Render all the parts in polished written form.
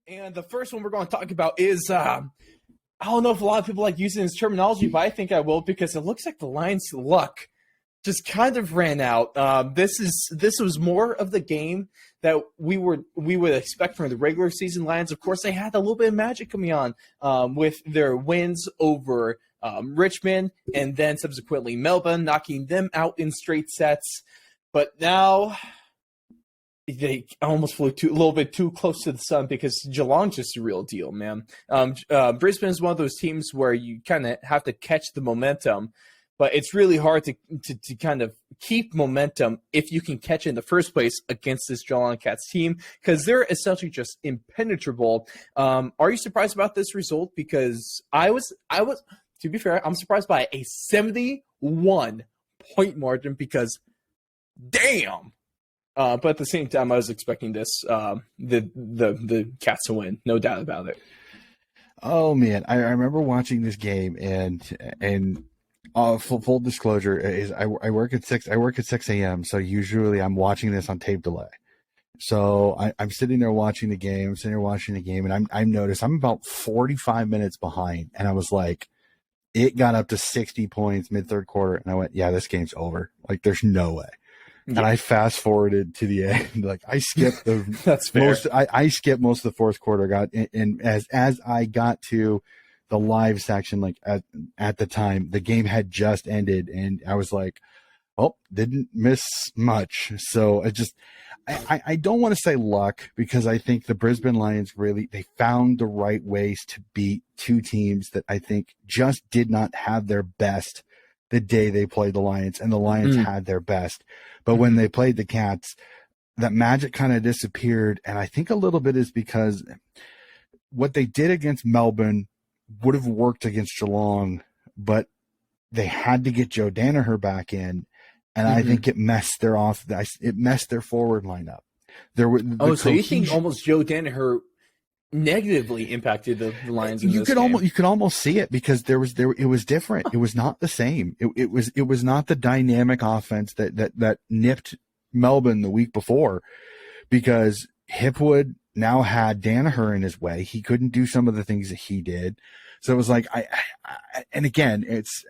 And the first one we're going to talk about is I don't know if a lot of people like using this terminology, but I think I will because it looks like the Lions' luck just kind of ran out. This was more of the game that we would expect from the regular season Lions. Of course, they had a little bit of magic coming on with their wins over Richmond and then subsequently Melbourne, knocking them out in straight sets. But now they almost flew a little bit too close to the sun because Geelong's just a real deal, man. Brisbane is one of those teams where you kind of have to catch the momentum, but it's really hard to kind of keep momentum if you can catch it in the first place against this Geelong Cats team because they're essentially just impenetrable. Are you surprised about this result? Because I was, to be fair, I'm surprised by a 71-point margin because, damn. But at the same time, I was expecting the Cats to win, no doubt about it. Oh man, I remember watching this game, and full disclosure is I work at 6 a.m. So usually I'm watching this on tape delay. So I'm sitting there watching the game, and I'm noticed I'm about 45 minutes behind, and I was like, it got up to 60 points mid third quarter, and I went, yeah, this game's over. Like, there's no way. Yeah. And I fast forwarded to the end. Like I skipped the that's fair. I skipped most of the fourth quarter. And as I got to the live section, like at the time, the game had just ended, and I was like, "Oh, didn't miss much." So I don't want to say luck because I think the Brisbane Lions they found the right ways to beat two teams that I think just did not have their best the day they played the Lions, and the Lions had their best. But when they played the Cats, that magic kind of disappeared. And I think a little bit is because what they did against Melbourne would have worked against Geelong, but they had to get Joe Danaher back in. And I think it messed their forward lineup. So you think almost Joe Danaher negatively impacted the Lions in this game? You could almost see it because it was different. It was not the same. It was not the dynamic offense that nipped Melbourne the week before, because Hipwood now had Danaher in his way. He couldn't do some of the things that he did. So it was like and again, it's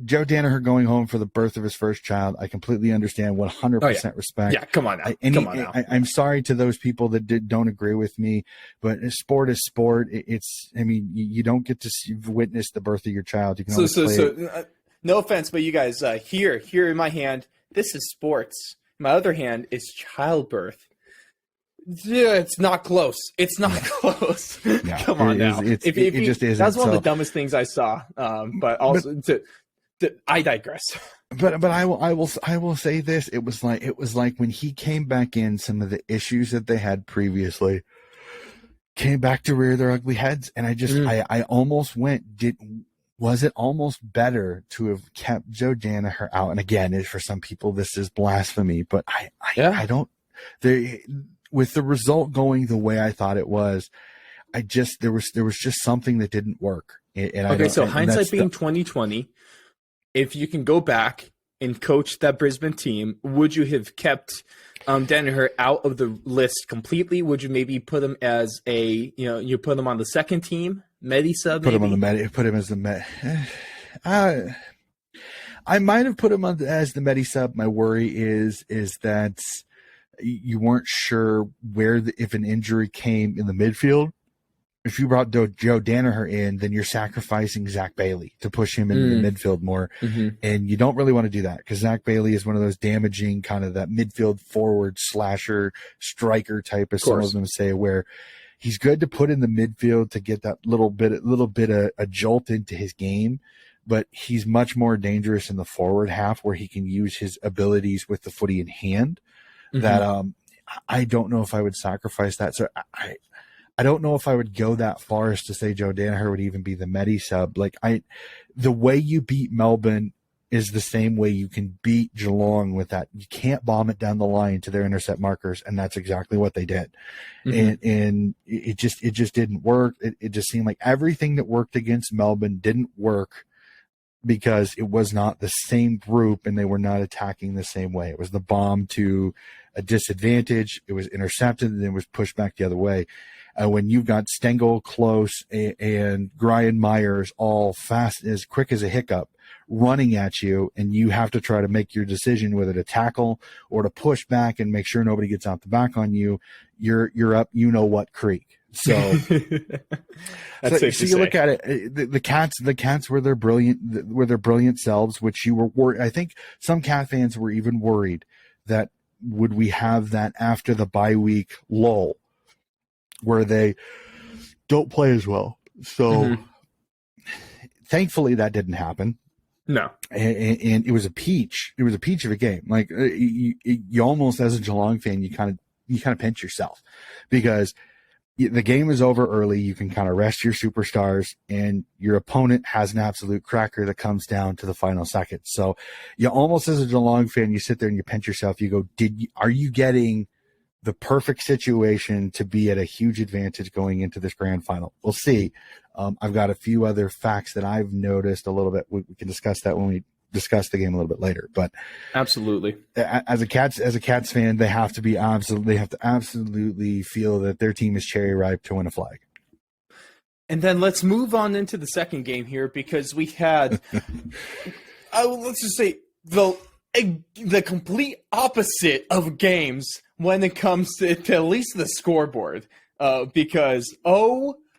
Joe Danaher going home for the birth of his first child. I completely understand, 100% respect. Yeah, come on now. I'm sorry to those people that don't agree with me, but sport is sport. You don't get to witness the birth of your child. You can no offense, but you guys, here in my hand, this is sports. My other hand is childbirth. Yeah, it's not close. It's not close. Yeah, come on now. It just isn't. That's one of the dumbest things I saw. But also I digress. But I will say this. It was like when he came back in, some of the issues that they had previously came back to rear their ugly heads. And I almost went, was it almost better to have kept Joe Danaher out? And again, for some people, this is blasphemy, but I don't, with the result going the way I thought it was, there was just something that didn't work. So hindsight being 2020, if you can go back and coach that Brisbane team, would you have kept Danaher out of the list completely? Would you maybe put him as you put him on the second team, Medi sub? Put him as the Med. I might have put him as the Medi sub. My worry is that you weren't sure if an injury came in the midfield. If you brought Joe Danaher in, then you're sacrificing Zach Bailey to push him into the midfield more. And you don't really want to do that because Zach Bailey is one of those damaging kind of that midfield forward slasher striker type, as some of them say, where he's good to put in the midfield to get that little bit of a jolt into his game. But he's much more dangerous in the forward half where he can use his abilities with the footy in hand. That I don't know if I would sacrifice that. So I don't know if I would go that far as to say Joe Danaher would even be the Medi sub. The way you beat Melbourne is the same way you can beat Geelong with that. You can't bomb it down the line to their intercept markers, and that's exactly what they did. And it just didn't work. It just seemed like everything that worked against Melbourne didn't work because it was not the same group and they were not attacking the same way. It was the bomb to a disadvantage. It was intercepted and then was pushed back the other way. when you've got Stengel, Close, and Brian Myers all fast, as quick as a hiccup, running at you, and you have to try to make your decision whether to tackle or to push back and make sure nobody gets out the back on you, you're up, you know what creek. So, so you look at it, the cats were their brilliant selves, which you were worried. I think some cat fans were even worried that would we have that after the bye week lull where they don't play as well. So thankfully that didn't happen. No. And it was a peach. It was a peach of a game. Like you almost, as a Geelong fan, you kind of pinch yourself because the game is over early. You can kind of rest your superstars, and your opponent has an absolute cracker that comes down to the final second. So you almost, as a Geelong fan, you sit there and you pinch yourself. You go, are you getting the perfect situation to be at a huge advantage going into this grand final? We'll see. I've got a few other facts that I've noticed a little bit. We can discuss that when we discuss the game a little bit later. But absolutely, as a Cats fan, they have to absolutely feel that their team is cherry ripe to win a flag. And then let's move on into the second game here, because we had, let's just say the complete opposite of games when it comes to at least the scoreboard, because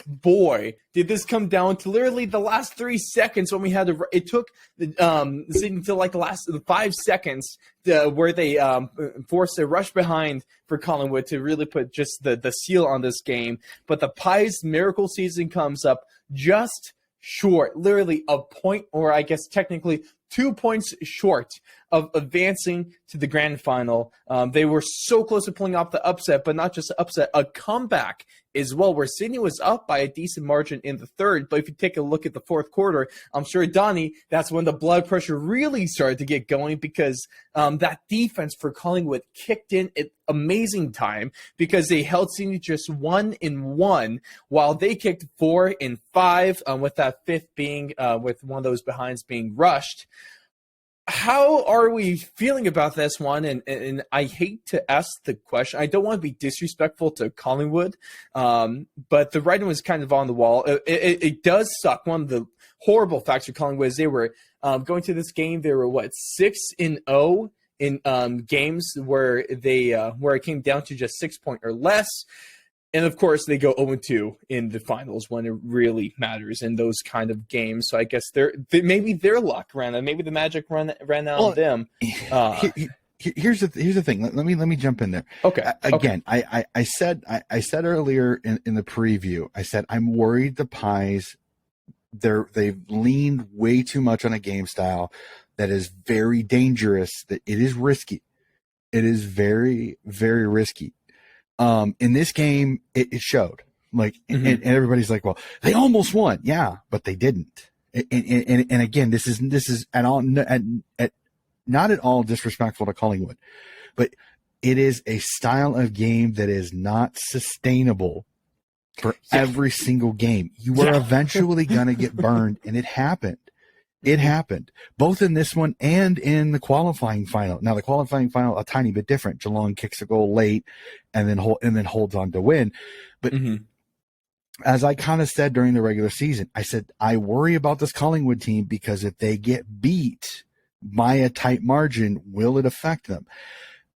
boy, did this come down to literally the last 3 seconds when we had to. It took until like the 5 seconds where they forced a rush behind for Collingwood to really put just the seal on this game. But the Pies' miracle season comes up just short, literally a point, or I guess technically 2 points short of advancing to the grand final. They were so close to pulling off the upset, but not just the upset, a comeback as well, where Sydney was up by a decent margin in the third. But if you take a look at the fourth quarter, I'm sure, Donnie, that's when the blood pressure really started to get going, because that defense for Collingwood kicked in at amazing time, because they held Sydney just 1-1, while they kicked 4-5, with that fifth being with one of those behinds being rushed. How are we feeling about this one? And I hate to ask the question. I don't want to be disrespectful to Collingwood, but the writing was kind of on the wall. It does suck. One of the horrible facts for Collingwood is they were going to this game. They were 6-0 in games where it came down to just 6 points or less. And, of course, they go 0-2 in the finals when it really matters in those kind of games. So I guess maybe their luck ran out. Maybe the magic ran out on them. Here's the thing. Let me jump in there. Okay. Again, okay. I said earlier in the preview, I said I'm worried the Pies, they've leaned way too much on a game style that is very dangerous. That it is risky. It is very, very risky. In this game, it showed. And everybody's like, well, they almost won. Yeah, but they didn't. And again, this is at all, not at all disrespectful to Collingwood, but it is a style of game that is not sustainable for every single game. You are eventually going to get burned, and it happened. It happened both in this one and in the qualifying final. Now, the qualifying final, a tiny bit different. Geelong kicks a goal late and then holds on to win. But as I kind of said during the regular season, I said, I worry about this Collingwood team, because if they get beat by a tight margin, will it affect them?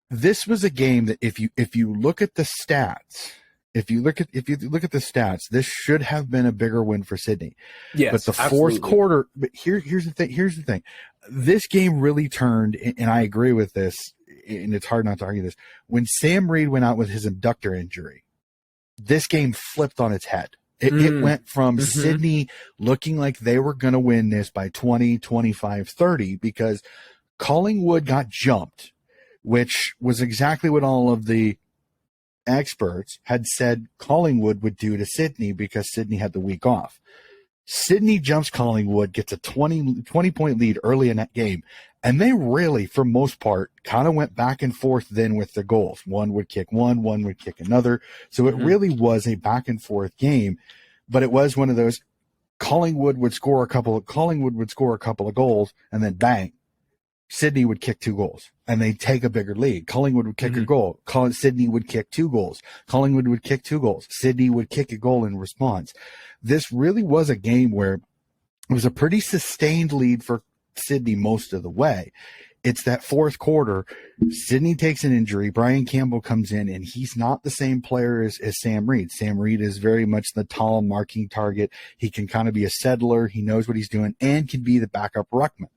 This was a game that if you look at the stats, if you look at the stats, this should have been a bigger win for Sydney. Yes, but the fourth quarter. But here's the thing. Here's the thing. This game really turned, and I agree with this, and it's hard not to argue this. When Sam Reid went out with his abductor injury, this game flipped on its head. It went from Sydney looking like they were going to win this by 20, 25, 30, because Collingwood got jumped, which was exactly what all of the experts had said Collingwood would do to Sydney, because Sydney had the week off. Sydney jumps Collingwood, gets a 20-point lead early in that game, and they really, for most part, kind of went back and forth then with the goals. One would kick one would kick another. So it really was a back and forth game, but it was one of those Collingwood would score a couple of goals, and then bang, Sydney would kick 2 goals and they'd take a bigger lead. Collingwood would kick a goal. Sydney would kick 2 goals. Collingwood would kick 2 goals. Sydney would kick a goal in response. This really was a game where it was a pretty sustained lead for Sydney most of the way. It's that fourth quarter. Sydney takes an injury. Brian Campbell comes in, and he's not the same player as Sam Reed. Sam Reed is very much the tall marking target. He can kind of be a settler. He knows what he's doing and can be the backup ruckman.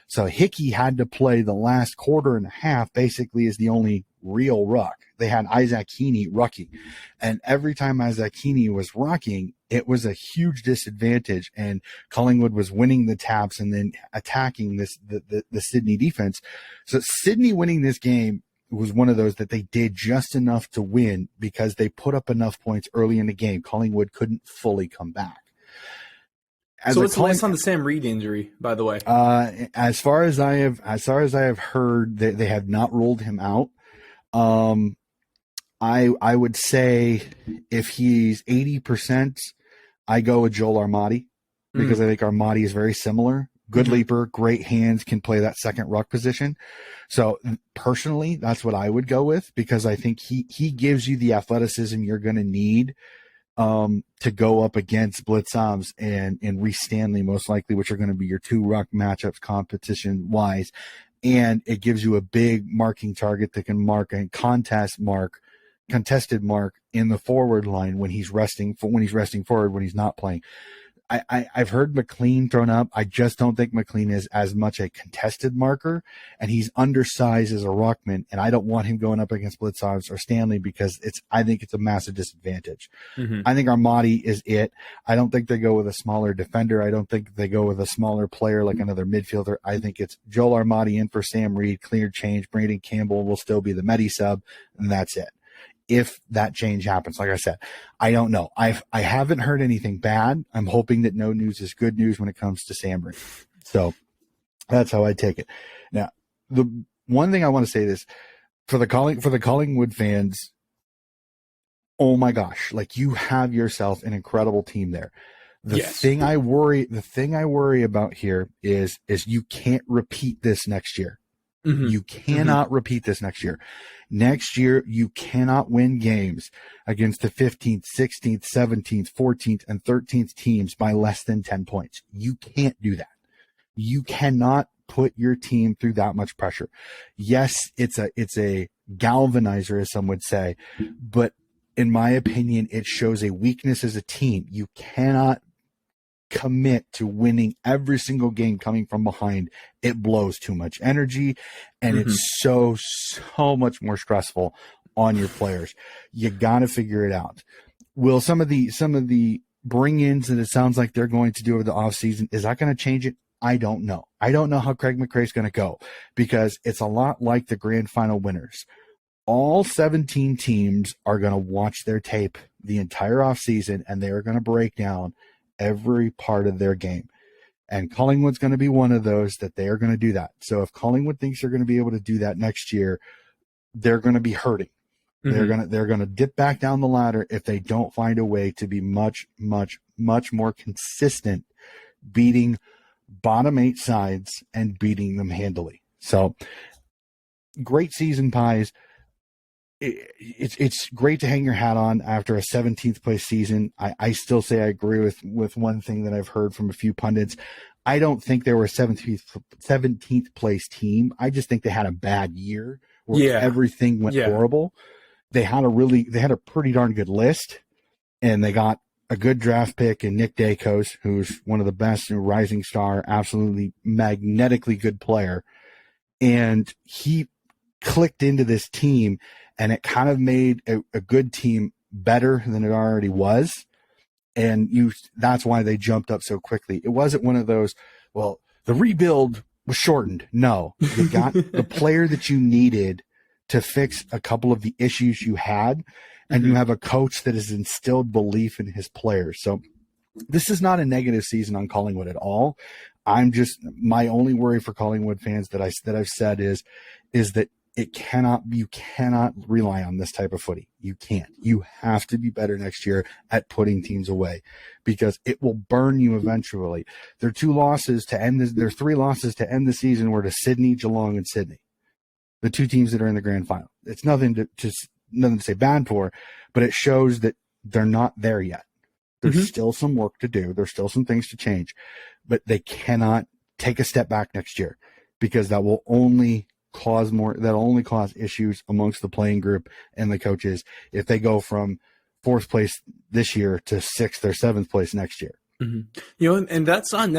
So Hickey had to play the last quarter and a half basically as the only real ruck. They had Isaac Heaney rucking. And every time Isaac Heaney was rucking, it was a huge disadvantage. And Collingwood was winning the taps and then attacking the Sydney defense. So Sydney winning this game was one of those that they did just enough to win because they put up enough points early in the game. Collingwood couldn't fully come back. So what's the latest on the Sam Reed injury, by the way? As far as I have heard, they have not ruled him out. I would say if he's 80%, I go with Joel Armati because I think Armati is very similar. Good leaper, great hands, can play that second ruck position. So personally, that's what I would go with because I think he gives you the athleticism you're going to need to go up against Blitzovs and Reece Stanley, most likely, which are going to be your 2 ruck matchups competition wise. And it gives you a big marking target that can mark a contested mark in the forward line when he's resting forward, when he's not playing. I've heard McLean thrown up. I just don't think McLean is as much a contested marker, and he's undersized as a ruckman, and I don't want him going up against Blitzovs or Stanley because I think it's a massive disadvantage. I think Armati is it. I don't think they go with a smaller defender. I don't think they go with a smaller player like another midfielder. I think it's Joel Armati in for Sam Reed, clear change. Brandon Campbell will still be the medi sub, and that's it. If that change happens, like I said, I don't know. I haven't heard anything bad. I'm hoping that no news is good news when it comes to Sam Reed. So that's how I take it. Now, the one thing I want to say is for the Collingwood fans, oh my gosh, like you have yourself an incredible team there. The thing I worry about here is you can't repeat this next year. You cannot repeat this next year. Next year, you cannot win games against the 15th, 16th, 17th, 14th, and 13th teams by less than 10 points. You can't do that. You cannot put your team through that much pressure. Yes, it's a galvanizer, as some would say, but in my opinion, it shows a weakness as a team. You cannot commit to winning every single game coming from behind. It blows too much energy, and it's so much more stressful on your players. You got to figure it out. Will some of the bring-ins that it sounds like they're going to do over the offseason, is that going to change it? I don't know. I don't know how Craig McRae's going to go because it's a lot like the grand final winners. All 17 teams are going to watch their tape the entire offseason, and they're going to break down every part of their game. And Collingwood's going to be one of those that they are going to do that. So if Collingwood thinks they're going to be able to do that next year, they're going to be hurting. They're going to dip back down the ladder if they don't find a way to be much more consistent, beating bottom 8 sides and beating them handily. So great season, Pies. It's great to hang your hat on after a 17th place season. I still say I agree with one thing that I've heard from a few pundits. I don't think they were a 17th place team. I just think they had a bad year where everything went horrible. They had a pretty darn good list, and they got a good draft pick in Nick Dacos, who's one of the best rising star, absolutely magnetically good player. And he clicked into this team, and it kind of made a good team better than it already was. And that's why they jumped up so quickly. It wasn't one of those, well, the rebuild was shortened. No, you got the player that you needed to fix a couple of the issues you had, and you have a coach that has instilled belief in his players. So this is not a negative season on Collingwood at all. My only worry for Collingwood fans that I've said is that you cannot rely on this type of footy. You can't. You have to be better next year at putting teams away, because it will burn you eventually. Their 3 losses to end the season were to Sydney, Geelong, and Sydney, the 2 teams that are in the grand final. It's nothing to say bad for, but it shows that they're not there yet. There's still some work to do. There's still some things to change, but they cannot take a step back next year, because that will only cause issues amongst the playing group and the coaches if they go from 4th place this year to 6th or 7th place next year. And that's not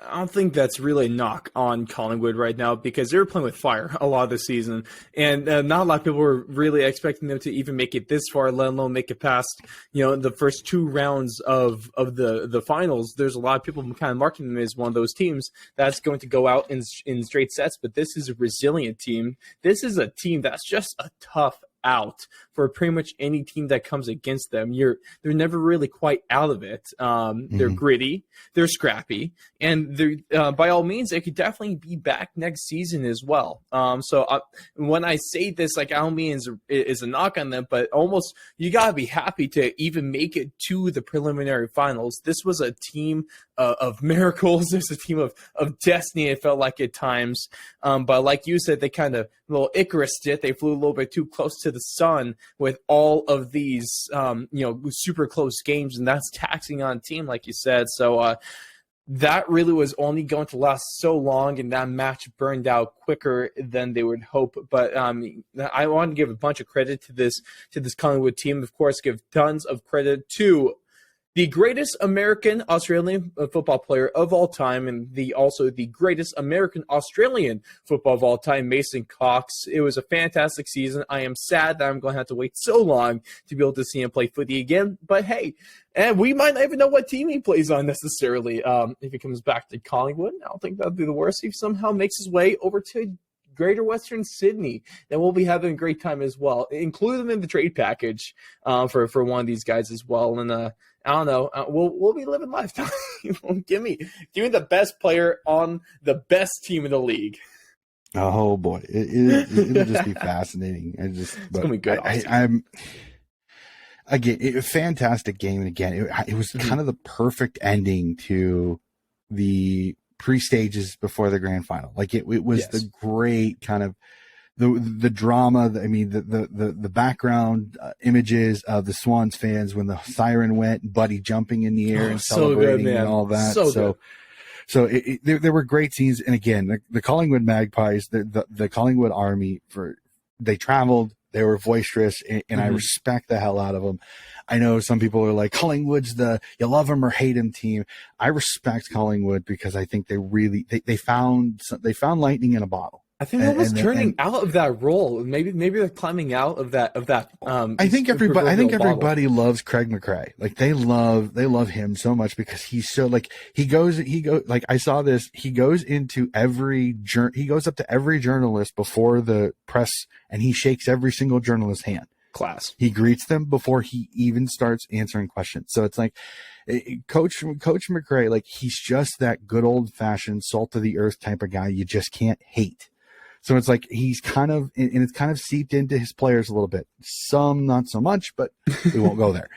I don't think that's really a knock on Collingwood right now, because they were playing with fire a lot of the season, and not a lot of people were really expecting them to even make it this far, let alone make it past the first 2 rounds of the finals. There's a lot of people kind of marking them as one of those teams that's going to go out in straight sets, but this is a resilient team. This is a team that's just a tough out for pretty much any team that comes against them. They're never really quite out of it. They're gritty, they're scrappy, and they're by all means they could definitely be back next season as well. When I say this, like, I don't mean is a knock on them, but almost you gotta be happy to even make it to the preliminary finals. This was a team of miracles. There's a team of destiny, it felt like at times. But like you said, they kind of little Icarus did. They flew a little bit too close to the sun with all of these, super close games, and that's taxing on a team, like you said. So that really was only going to last so long, and that match burned out quicker than they would hope. But I want to give a bunch of credit to this Collingwood team. Of course, give tons of credit to the greatest American Australian football player of all time, and also the greatest American Australian football of all time, Mason Cox. It was a fantastic season. I am sad that I'm going to have to wait so long to be able to see him play footy again. But hey, and we might not even know what team he plays on necessarily. If he comes back to Collingwood, I don't think that would be the worst. If he somehow makes his way over to Greater Western Sydney, then we'll be having a great time as well. Include them in the trade package for one of these guys as well. And I don't know. We'll be living life. Give me the best player on the best team in the league. Oh boy, it'll just be fascinating. It's gonna be good. I'm again, a fantastic game, and again, it was kind of the perfect ending to the pre-stages before the grand final. Like it was the great kind of the drama. I mean, the background images of the Swans fans when the siren went, and Buddy jumping in the air and celebrating, so good, and all that. So there were great scenes. And again, the Collingwood Magpies, the Collingwood Army, they traveled, they were boisterous, and I respect the hell out of them. I know some people are like, Collingwood's you love them or hate them team. I respect Collingwood because I think they found lightning in a bottle. I think they're almost turning out of that role. Maybe they're climbing out of that. I think everybody loves Craig McRae. Like they love him so much because he's so like he goes like I saw this. He goes up to every journalist before the press, and he shakes every single journalist's hand. Class. He greets them before he even starts answering questions. So it's like Coach McRae, like he's just that good old fashioned salt of the earth type of guy you just can't hate. So it's like he's kind of, and it's kind of seeped into his players a little bit. Some not so much, but we won't go there.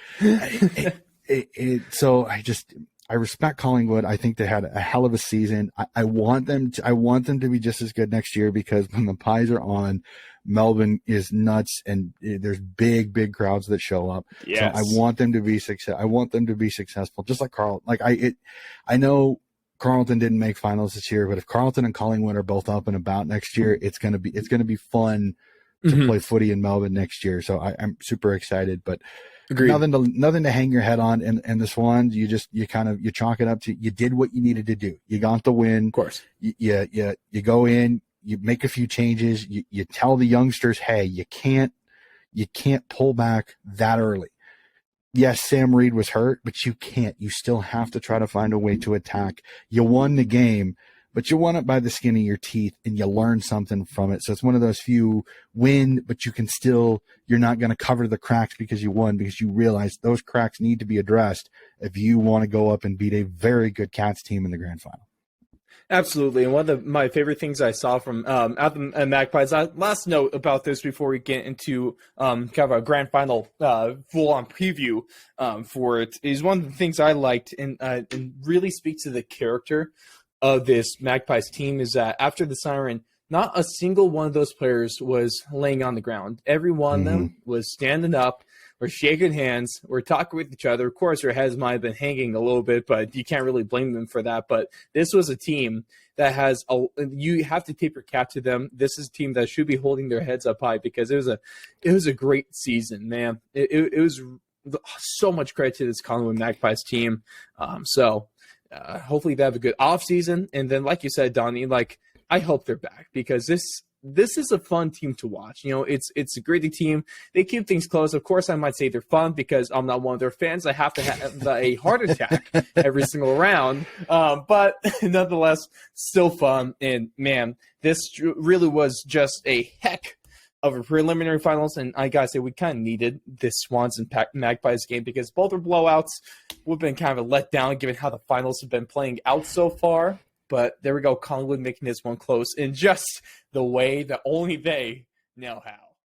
So I respect Collingwood. I think they had a hell of a season. I want them to be just as good next year, because when the Pies are on, Melbourne is nuts, and there's big crowds that show up. Yes. So I want them to be successful, just like Carl. Like I know Carlton didn't make finals this year, but if Carlton and Collingwood are both up and about next year, it's gonna be fun to play footy in Melbourne next year. So I'm super excited. But agreed. Nothing to hang your head on. And the Swans, you chalk it up to, you did what you needed to do. You got the win. Of course. You go in, you make a few changes. You tell the youngsters, hey, you can't pull back that early. Yes, Sam Reed was hurt, but you can't. You still have to try to find a way to attack. You won the game, but you won it by the skin of your teeth, and you learned something from it. So it's one of those few win, but you're not going to cover the cracks because you won, because you realize those cracks need to be addressed if you want to go up and beat a very good Cats team in the grand final. Absolutely, and one of my favorite things I saw from at the Magpies. Last note about this before we get into kind of a grand final full-on preview for it is one of the things I liked and really speaks to the character of this Magpies team is that after the siren, not a single one of those players was laying on the ground. Every one of them was standing up. We're shaking hands. We're talking with each other. Of course, their heads might have been hanging a little bit, but you can't really blame them for that. But this was a team that has you have to tip your cap to them. This is a team that should be holding their heads up high because it was a great season, man. It was so much credit to this Collingwood Magpies team. Hopefully they have a good off season, and then like you said, Donnie, like I hope they're back because this is a fun team to watch. You know, it's a great team. They keep things close. Of course, I might say they're fun because I'm not one of their fans. I have to have a heart attack every single round. But nonetheless, still fun. And man, this really was just a heck of a preliminary finals. And I gotta say, we kind of needed this Swans and Magpies game because both are blowouts. We've been kind of a letdown given how the finals have been playing out so far. But there we go, Collingwood making this one close in just the way that only they know how.